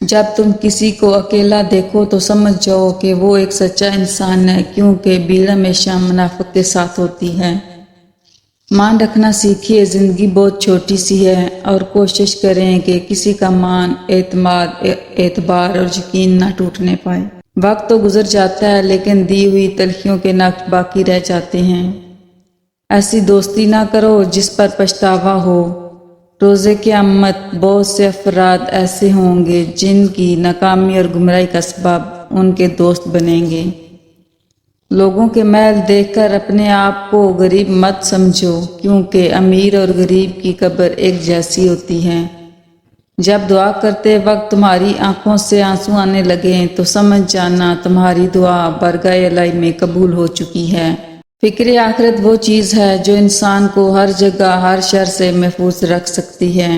جب تم کسی کو اکیلا دیکھو تو سمجھ جاؤ کہ وہ ایک سچا انسان ہے، کیونکہ بھیڑ ہمیشہ منافق کے ساتھ ہوتی ہے۔ مان رکھنا سیکھیے، زندگی بہت چھوٹی سی ہے، اور کوشش کریں کہ کسی کا مان، اعتماد، اعتبار اور یقین نہ ٹوٹنے پائے۔ وقت تو گزر جاتا ہے لیکن دی ہوئی تلخیوں کے نقش باقی رہ جاتے ہیں۔ ایسی دوستی نہ کرو جس پر پچھتاوا ہو۔ روز قیامت بہت سے افراد ایسے ہوں گے جن کی ناکامی اور گمراہی کا سبب ان کے دوست بنیں گے۔ لوگوں کے میل دیکھ کر اپنے آپ کو غریب مت سمجھو، کیونکہ امیر اور غریب کی قبر ایک جیسی ہوتی ہے۔ جب دعا کرتے وقت تمہاری آنکھوں سے آنسو آنے لگیں تو سمجھ جانا تمہاری دعا بارگاہ الہی میں قبول ہو چکی ہے۔ فکر آخرت وہ چیز ہے جو انسان کو ہر جگہ ہر شر سے محفوظ رکھ سکتی ہے۔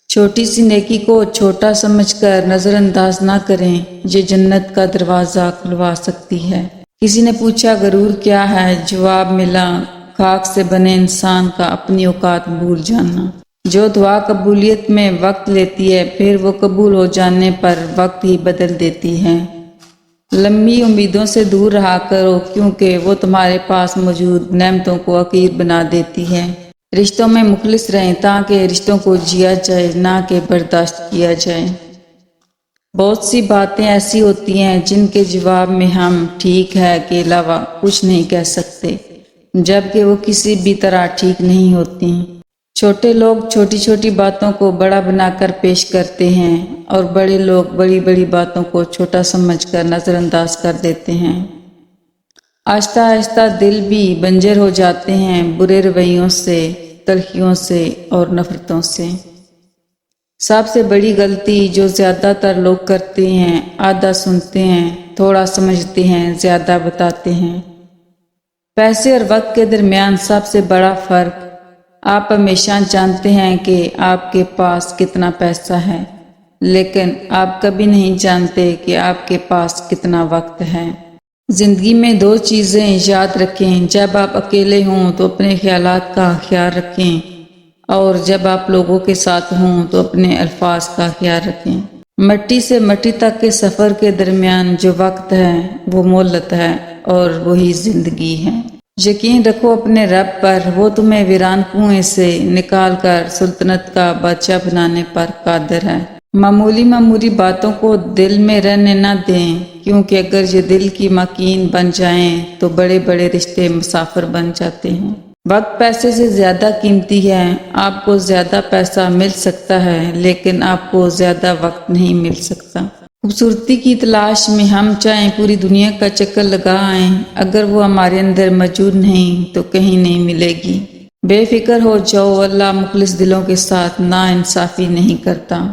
چھوٹی سی نیکی کو چھوٹا سمجھ کر نظر انداز نہ کریں، یہ جنت کا دروازہ کھلوا سکتی ہے۔ کسی نے پوچھا غرور کیا ہے؟ جواب ملا، خاک سے بنے انسان کا اپنی اوقات بھول جانا۔ جو دعا قبولیت میں وقت لیتی ہے پھر وہ قبول ہو جانے پر وقت ہی بدل دیتی ہے۔ لمبی امیدوں سے دور رہا کرو، کیونکہ وہ تمہارے پاس موجود نعمتوں کو حقیر بنا دیتی ہے۔ رشتوں میں مخلص رہیں تاکہ رشتوں کو جیا جائے، نہ کہ برداشت کیا جائے۔ بہت سی باتیں ایسی ہوتی ہیں جن کے جواب میں ہم ٹھیک ہے کے علاوہ کچھ نہیں کہہ سکتے، جبکہ وہ کسی بھی طرح ٹھیک نہیں ہوتی۔ چھوٹے لوگ چھوٹی چھوٹی باتوں کو بڑا بنا کر پیش کرتے ہیں، اور بڑے لوگ بڑی بڑی باتوں کو چھوٹا سمجھ کر نظر انداز کر دیتے ہیں۔ آہستہ آہستہ دل بھی بنجر ہو جاتے ہیں، برے رویوں سے، تلخیوں سے اور نفرتوں سے۔ سب سے بڑی غلطی جو زیادہ تر لوگ کرتے ہیں، آدھا سنتے ہیں، تھوڑا سمجھتے ہیں، زیادہ بتاتے ہیں۔ پیسے اور وقت کے درمیان سب سے بڑا فرق، آپ ہمیشہ جانتے ہیں کہ آپ کے پاس کتنا پیسہ ہے، لیکن آپ کبھی نہیں جانتے کہ آپ کے پاس کتنا وقت ہے۔ زندگی میں دو چیزیں یاد رکھیں، جب آپ اکیلے ہوں تو اپنے خیالات کا خیال رکھیں، اور جب آپ لوگوں کے ساتھ ہوں تو اپنے الفاظ کا خیال رکھیں۔ مٹی سے مٹی تک کے سفر کے درمیان جو وقت ہے وہ مہلت ہے، اور وہی زندگی ہے۔ یقین رکھو اپنے رب پر، وہ تمہیں ویران کنویں سے نکال کر سلطنت کا بادشاہ بنانے پر قادر ہے۔ معمولی باتوں کو دل میں رہنے نہ دیں، کیونکہ اگر یہ دل کی مکین بن جائیں تو بڑے بڑے رشتے مسافر بن جاتے ہیں۔ وقت پیسے سے زیادہ قیمتی ہے۔ آپ کو زیادہ پیسہ مل سکتا ہے لیکن آپ کو زیادہ وقت نہیں مل سکتا۔ خوبصورتی کی تلاش میں ہم چاہیں پوری دنیا کا چکر لگا آئیں، اگر وہ ہمارے اندر موجود نہیں تو کہیں نہیں ملے گی۔ بے فکر ہو جاؤ، اللہ مخلص دلوں کے ساتھ نا انصافی نہیں کرتا۔